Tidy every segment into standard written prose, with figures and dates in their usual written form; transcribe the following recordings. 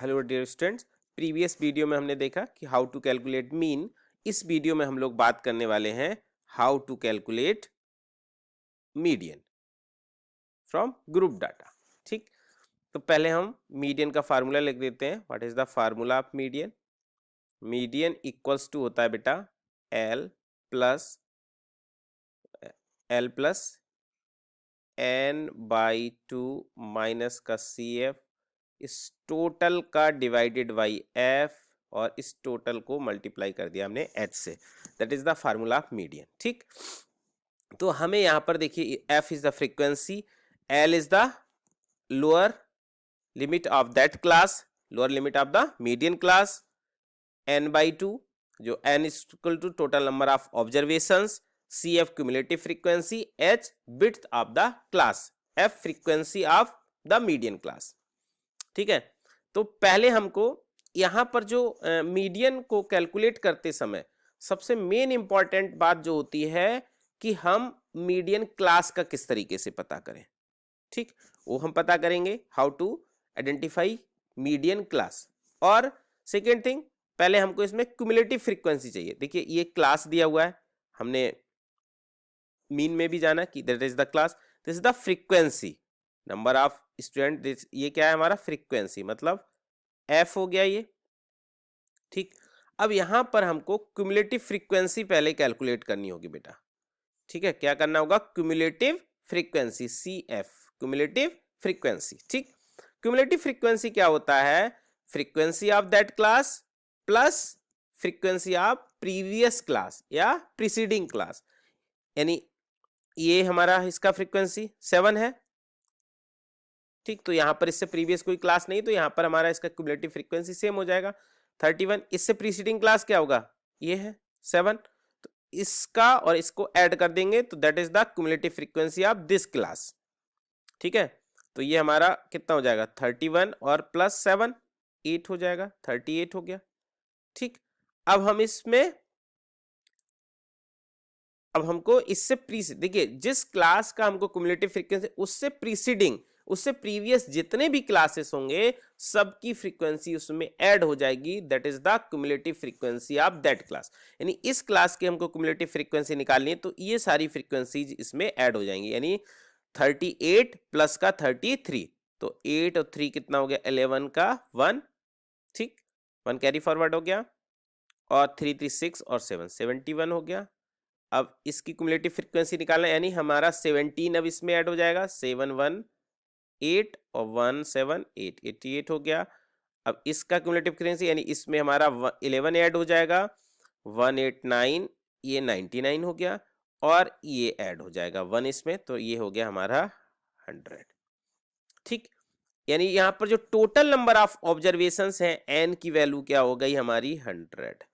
Hello dear students, previous video में हमने देखा कि हाउ टू कैलकुलेट मीन। इस वीडियो में हम लोग बात करने वाले हैं how to calculate median from group data. ठीक, तो पहले हम मीडियन का फार्मूला लिख देते हैं। What is the formula of median? Median equals to होता है बेटा एल प्लस n/2 माइनस का CF, इस टोटल का डिवाइडेड बाई F, और इस टोटल को मल्टीप्लाई कर दिया हमने H से। That is the formula of median. ठीक, तो हमें यहां पर देखिए F is the frequency, L is the lower limit of that class, lower limit of the median class, n/2 जो n is equal to total number of observations, CF cumulative frequency, H width of the class, F frequency of the median class. ठीक है, तो पहले हमको यहां पर जो median को कैलकुलेट करते समय सबसे मेन इंपॉर्टेंट बात जो होती है कि हम मीडियन क्लास का किस तरीके से पता करें। ठीक, वो हम पता करेंगे how to identify median class. और सेकेंड थिंग, पहले हमको इसमें क्यूमुलेटिव फ्रीक्वेंसी चाहिए। देखिए ये क्लास दिया हुआ है, हमने मीन में भी जाना कि that is the class, this is the frequency number of student, ये क्या है हमारा फ्रीक्वेंसी, मतलब F हो गया ये। ठीक, अब यहां पर हमको क्यूमुलेटिव फ्रीक्वेंसी पहले कैलकुलेट करनी होगी बेटा। ठीक है, क्या करना होगा? Cumulative frequency CF, cumulative frequency. ठीक, क्यूमुलेटिव फ्रीक्वेंसी क्या होता है? Frequency of that class plus frequency of previous class या प्रीसीडिंग क्लास। यानी ये हमारा इसका फ्रीक्वेंसी 7 है। ठीक, तो यहां पर इससे प्रीवियस कोई क्लास नहीं, तो यहां पर हमारा इसका क्यूमुलेटिव फ्रीक्वेंसी सेम हो जाएगा 31। इससे प्रीसीडिंग क्लास क्या होगा? ये है 7, तो इसका और इसको ऐड कर देंगे तो that is the cumulative frequency of this class. ठीक है, तो ये हमारा कितना हो जाएगा? 31 और प्लस 7 8 हो जाएगा, 38 हो गया। ठीक, अब हम इसमें अब हमको इससे देखिए जिस क्लास का हमको क्यूमुलेटिव फ्रीक्वेंसी, उससे प्रीसीडिंग, उससे प्रीवियस जितने भी क्लासेस होंगे सबकी फ्रीक्वेंसी उसमें ऐड हो जाएगी। That is the cumulative frequency of that class. यानी इस क्लास की हमको क्यूमुलेटिव फ्रीक्वेंसी निकालनी है तो ये सारी फ्रीक्वेंसीज इसमें ऐड हो जाएंगी। यानी 38 प्लस का 33, तो 8 और 3 कितना हो गया? 11 का 1। ठीक, 1 कैरी फॉरवर्ड हो गया, और 3 3 6 और 7 71 हो गया। अब इसकी क्यूमुलेटिव फ्रीक्वेंसी निकालना, यानी हमारा 17 अब इसमें ऐड हो जाएगा, 7 1 8 और 1 7 8 88 हो गया। अब इसका क्यूमुलेटिव फ्रीक्वेंसी यानी इसमें हमारा 11 ऐड हो जाएगा, 1 8 9, ये 99 हो गया, और ये ऐड हो जाएगा 1 इसमें, तो ये हो गया हमारा 100। ठीक, यानी यहाँ पर जो टोटल नंबर ऑफ ऑब्जर्वेशंस हैं, n की वैल्यू क्या हो गई हमारी? 100।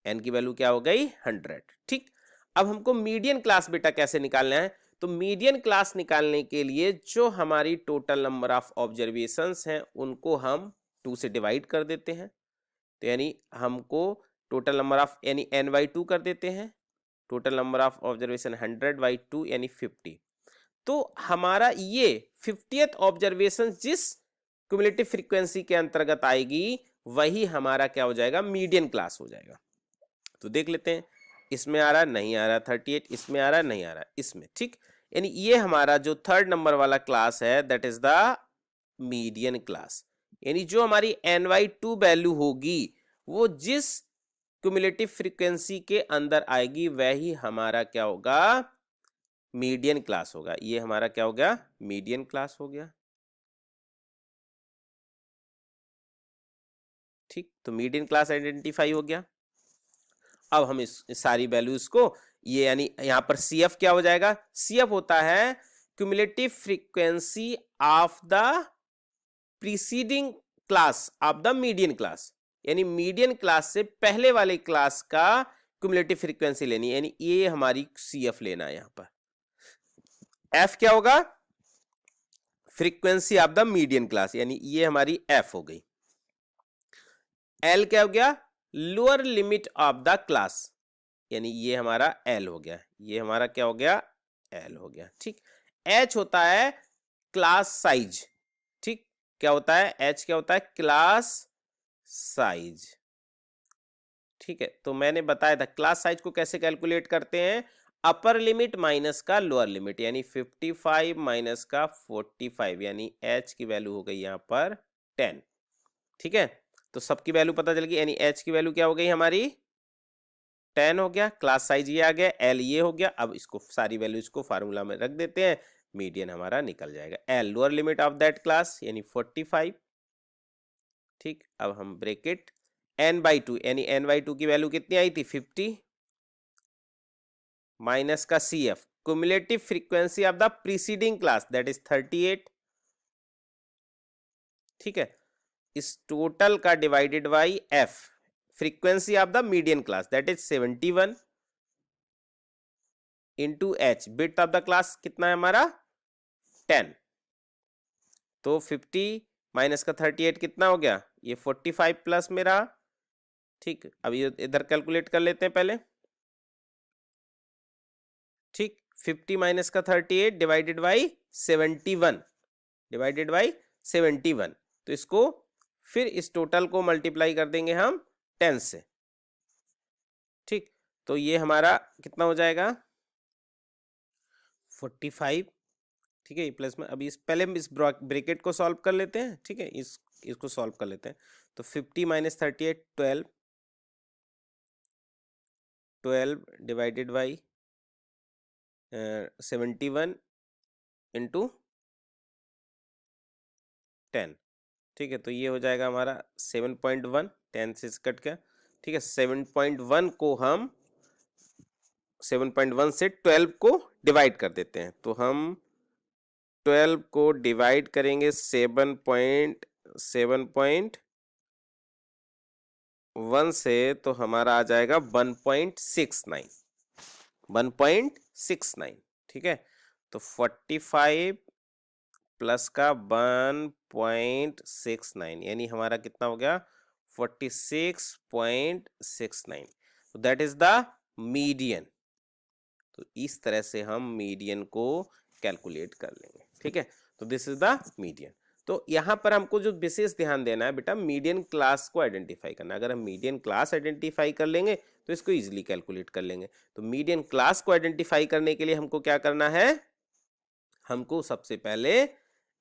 n की वैल्यू क्या हो गई? 100। ठीक, अब हमको मीडियन क्लास बेटा कैसे निकालना है? तो मीडियन क्लास निकालने के लिए जो हमारी टोटल नंबर ऑफ ऑब्जर्वेशंस हैं उनको हम 2 से डिवाइड कर देते हैं। तो यानी हमको टोटल नंबर ऑफ यानी n/2 कर देते हैं। टोटल नंबर ऑफ ऑब्जर्वेशन 100/2 यानी 50। तो हमारा ये 50th ऑब्जर्वेशन जिस क्यूमुलेटिव फ्रीक्वेंसी के अंतर्गत आएगी वही हमारा क्या हो जाएगा? मीडियन क्लास हो जाएगा। तो देख लेते हैं, इसमें आ रहा नहीं आ रहा 38, इसमें आ रहा नहीं आ रहा इसमें। ठीक, यानी ये हमारा जो 3rd नंबर वाला क्लास है that is the median class. यानी जो हमारी n/2 वैल्यू होगी वो जिस क्यूमुलेटिव फ्रीक्वेंसी के अंदर आएगी वही हमारा क्या होगा? मीडियन क्लास होगा। ये हमारा क्या हो गया? मीडियन क्लास हो गया। ठीक, तो मीडियन क्लास आइडेंटिफाई हो गया। अब हम इस सारी वैल्यूज को ये यानी यहां पर CF क्या हो जाएगा? CF होता है cumulative frequency of the preceding class of the median class. यानी मीडियन क्लास से पहले वाले क्लास का क्यूमुलेटिव फ्रीक्वेंसी लेनी है, यानी ये हमारी CF लेना है। यहां पर F क्या होगा? Frequency of the median class, यानी ये हमारी F हो गई। L क्या हो गया? Lower limit of the class, यानी ये हमारा L हो गया। ये हमारा क्या हो गया? L हो गया। ठीक, H होता है क्लास साइज। ठीक, क्या होता है, एच क्या होता है, क्लास साइज। ठीक है, तो मैंने बताया था क्लास साइज को कैसे कैलकुलेट करते हैं, अपर लिमिट माइनस का लोअर लिमिट, यानी 55 माइनस का 45, यानी एच की वैल्यू हो गई यहाँ पर 10। ठीक है, तो सबकी वैल्यू पता चल गई, यानी एच की वैल्यू क्या हो गई हमारी 10 हो गया, क्लास साइज ये आ गया, एल ये हो गया। अब इसको सारी वैल्यूज को फार्मूला में रख देते हैं, मीडियन हमारा निकल जाएगा, L lower limit of that class यानी 45। ठीक, अब हम ब्रेकेट n/2, यानी n/2 की वैल्यू कितनी आई थी 50, माइनस का C F cumulative frequency of the preceding class that is 38। ठीक है, इस टोटल का divided by F frequency of the median class that is 71 into H width of the class कितना है हमारा 10। तो 50 माइनस का 38 कितना हो गया, ये 45 प्लस में रहा। ठीक, अब ये इधर कैलकुलेट कर लेते हैं पहले। ठीक, 50 माइनस का 38 डिवाइडेड बाई 71, डिवाइडेड बाई 71, तो इसको फिर इस टोटल को मल्टीप्लाई कर देंगे हम 10 से। ठीक, तो ये हमारा कितना हो जाएगा 45। ठीक है, प्लस में अभी इस पहले हम इस ब्रैकेट को सॉल्व कर लेते हैं। ठीक है, इसको सॉल्व कर लेते हैं। तो 50 माइनस 38 12, 12 डिवाइडेड बाई 71 इंटू 10। ठीक है, तो ये हो जाएगा हमारा 7.1, 10 से कट गया। ठीक है, 7.1 को हम 7.1 से 12 को डिवाइड कर देते हैं, तो हम 12 को डिवाइड करेंगे 7.1 से, तो हमारा आ जाएगा 1.69, 1.69। ठीक है, तो 45 प्लस का 1.69, यानी हमारा कितना हो गया 46.69, तो दैट इज द मीडियन। तो इस तरह से हम मीडियन को कैलकुलेट कर लेंगे। ठीक है, तो दिस इज द मीडियन। तो यहां पर हमको जो विशेष ध्यान देना है बेटा, मीडियन क्लास को आइडेंटिफाई करना। अगर हम मीडियन क्लास आइडेंटिफाई कर लेंगे तो इसको इजीली कैलकुलेट कर लेंगे। तो मीडियन क्लास को आइडेंटिफाई करने के लिए हमको क्या करना है, हमको सबसे पहले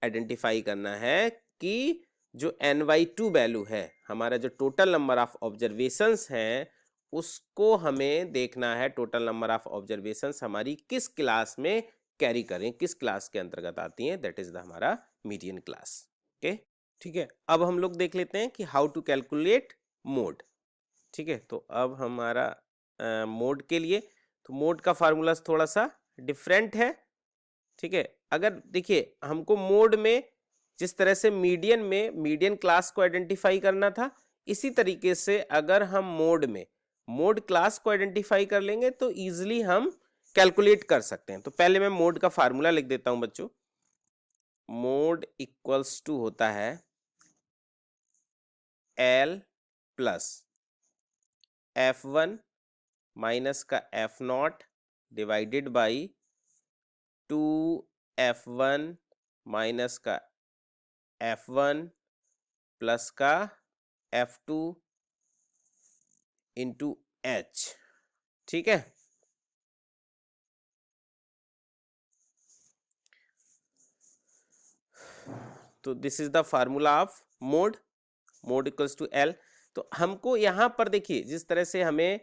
आइडेंटिफाई करना है कि जो ny2 वैल्यू है, हमारा जो टोटल नंबर ऑफ ऑब्जर्वेशंस हैं, उसको हमें देखना है टोटल नंबर ऑफ ऑब्जर्वेशंस हमारी किस क्लास में कैरी करें, किस क्लास के अंतर्गत आती हैं, दैट इज द हमारा मीडियन क्लास। ओके, ठीक है, अब हम लोग देख लेते हैं कि हाउ टू कैलकुलेट मोड। ठीक है, तो अब हमारा मोड के लिए, तो मोड का फार्मूला थोड़ा सा डिफरेंट है। ठीक है, अगर देखिए हमको मोड में जिस तरह से मीडियन में मीडियन क्लास को आइडेंटिफाई करना था, इसी तरीके से अगर हम मोड में मोड क्लास को आइडेंटिफाई कर लेंगे तो इजीली हम कैलकुलेट कर सकते हैं। तो पहले मैं मोड का फार्मूला लिख देता हूं बच्चों। मोड इक्वल्स टू होता है L प्लस F1 माइनस का F0 divided by 2F1 minus का F1 प्लस का F2 इंटू H। ठीक है, तो this is the formula of mode, mode equals to L। तो हमको यहां पर देखिए जिस तरह से हमें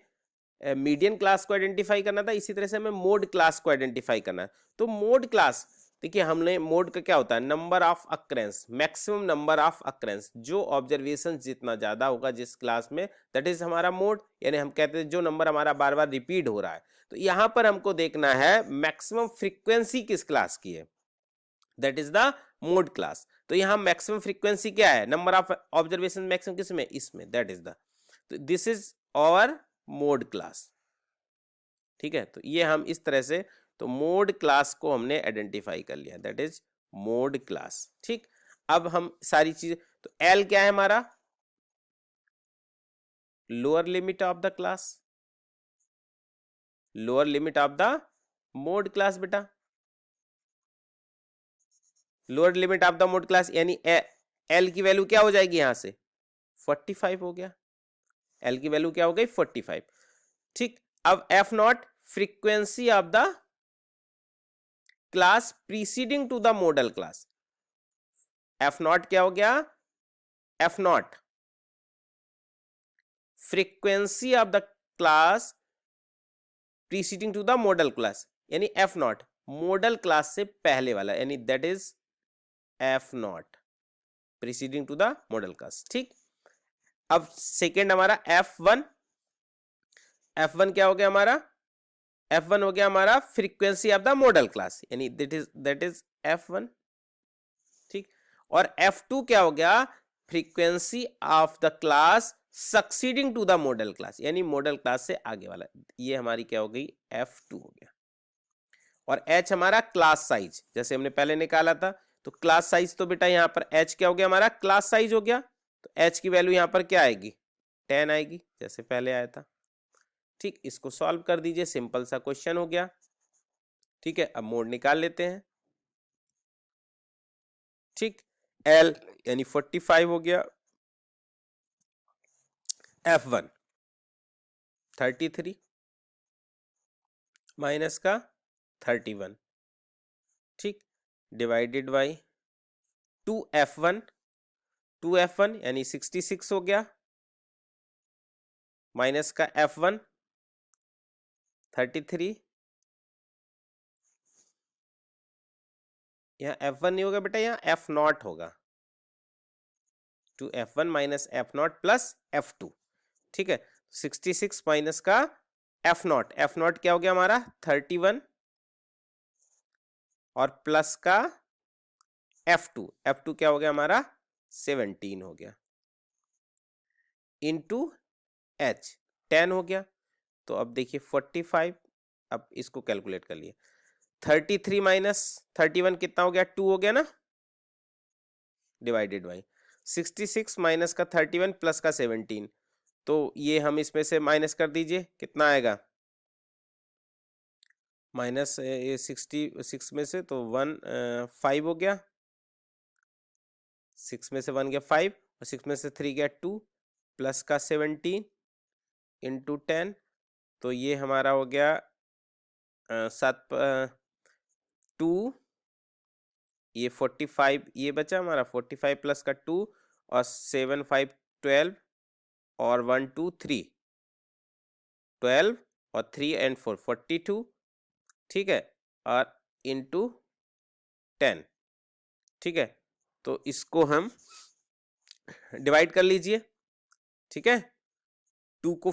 मीडियन क्लास को आइडेंटिफाई करना था, इसी तरह से हमें मोड क्लास को आइडेंटिफाई करना है। तो मोड क्लास देखिए, हमने मोड का क्या होता है, number of occurrences, maximum number of occurrences, जो ऑब्जर्वेशन जितना ज्यादा होगा जिस क्लास में, दैट इज हमारा मोड। यानी हम कहते हैं जो नंबर हमारा बार बार रिपीट हो रहा है। तो यहां पर हमको देखना है मैक्सिमम फ्रीक्वेंसी किस क्लास की है, that is the mode class. तो यहां मैक्सिमम फ्रीक्वेंसी क्या है, नंबर ऑफ ऑब्जर्वेशन मैक्सिमम किसमें, इसमें, दैट इज द, तो this is our mode class. ठीक है, तो ये हम इस तरह से, तो मोड क्लास को हमने आइडेंटिफाई कर लिया, दैट इज मोड क्लास। ठीक, अब हम सारी चीजें, तो एल क्या है हमारा, lower limit of the class, lower limit of the mode class बेटा, lower limit of the mode class, यानी एल की वैल्यू क्या हो जाएगी यहां से 45 हो गया, एल की वैल्यू क्या हो गई 45। ठीक, अब F not frequency of the class preceding to the modal class, F not क्या हो गया, F not frequency of the class preceding to the modal class, यानी एफ नॉट मॉडल क्लास से पहले वाला, यानी that is F not preceding to the modal class. ठीक, अब सेकेंड हमारा एफ वन, एफ वन क्या हो गया हमारा, एफ वन हो गया हमारा frequency of the modal class, यानी दैट इज एफ वन। ठीक, और एफ टू क्या हो गया, frequency of the class succeeding to the modal class, यानी मॉडल क्लास से आगे वाला, ये हमारी क्या हो गई एफ टू हो गया। और एच हमारा क्लास साइज, जैसे हमने पहले निकाला था, तो क्लास साइज तो बेटा यहां पर एच क्या हो गया हमारा क्लास साइज हो गया, तो एच की वैल्यू यहां पर क्या आएगी 10 आएगी, जैसे पहले आया था। ठीक, इसको सॉल्व कर दीजिए, सिंपल सा क्वेश्चन हो गया। ठीक है, अब मोड निकाल लेते हैं। ठीक, एल यानी 45 हो गया, एफ वन 33 माइनस का 31, ठीक, डिवाइडेड बाई 2f1, 2f1 यानी 66 हो गया, माइनस का f1 33, यहाँ f1 नहीं होगा बेटा, यहाँ f नॉट होगा, 2f1 minus f not plus f2। ठीक है, 66 माइनस का f नॉट, f नॉट क्या हो गया हमारा 31 और प्लस का f2, f2 क्या हो गया हमारा 17 हो गया, इंटू h 10 हो गया। तो अब देखिए 45, अब इसको कैलकुलेट कर लिए, 33 माइनस 31 कितना हो गया 2 हो गया ना, डिवाइडेड बाई 66 माइनस का 31 प्लस का 17, तो ये हम इसमें से माइनस कर दीजिए, कितना आएगा माइनस 66 में से तो 5 हो गया, 6 में से 1 गया 5 और 6 में से 3 गया 2 प्लस का 17 इंटू 10, तो ये हमारा हो गया 2, ये 45 ये बचा हमारा 45 प्लस का 2 और 7 5 12 और 1 2 3 12 और 3 एंड 4 42। ठीक है, और इंटू 10। ठीक है, तो इसको हम डिवाइड कर लीजिए। ठीक है, 2 को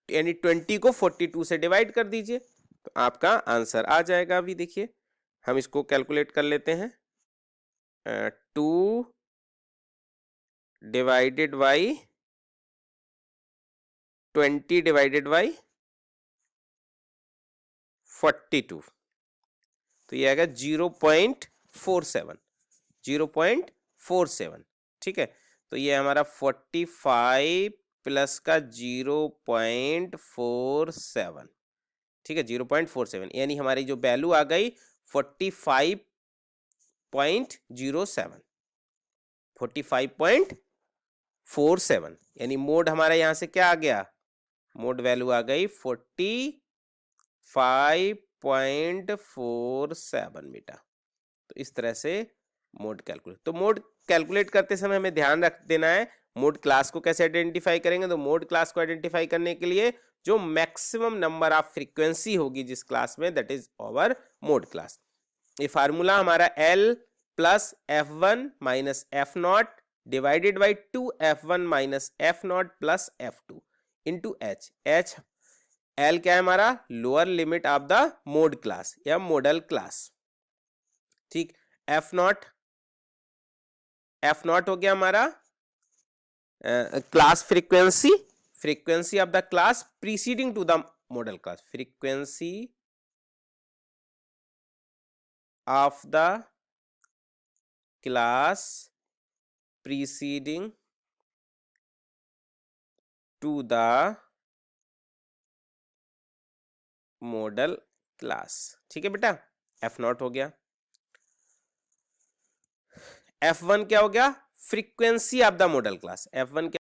यानी 20 को 42 से डिवाइड कर दीजिए, तो आपका आंसर आ जाएगा। अभी देखिए हम इसको कैलकुलेट कर लेते हैं, 2 डिवाइडेड बाई 20 डिवाइडेड बाई 42, तो ये आएगा 0.47, 0.47। ठीक है, तो ये हमारा 45 प्लस का 0.47, ठीक है 0.47, यानी हमारी जो वैल्यू आ गई 45.07, 45.47, यानी मोड हमारा यहां से क्या आ गया, मोड वैल्यू आ गई 45.47 बेटा। तो इस तरह से मोड कैलकुलेट, तो मोड कैलकुलेट करते समय हमें ध्यान रख देना है मोड क्लास को कैसे आइडेंटिफाई करेंगे। तो मोड क्लास को आइडेंटिफाई करने के लिए जो मैक्सिमम नंबर ऑफ फ्रीक्वेंसी होगी जिस क्लास में, that is our mode class. ये फार्मूला हमारा L plus F1 minus F not divided by 2f1 minus F not plus f2 into H. H L क्या है हमारा, lower limit of the mode class या modal class. ठीक, F not हो गया हमारा class frequency, frequency of the class preceding to the modal class, frequency of the class preceding to the modal class. ठीक है बेटा, एफ नॉट हो गया, F1 क्या हो गया frequency of the modal class, F1 क्या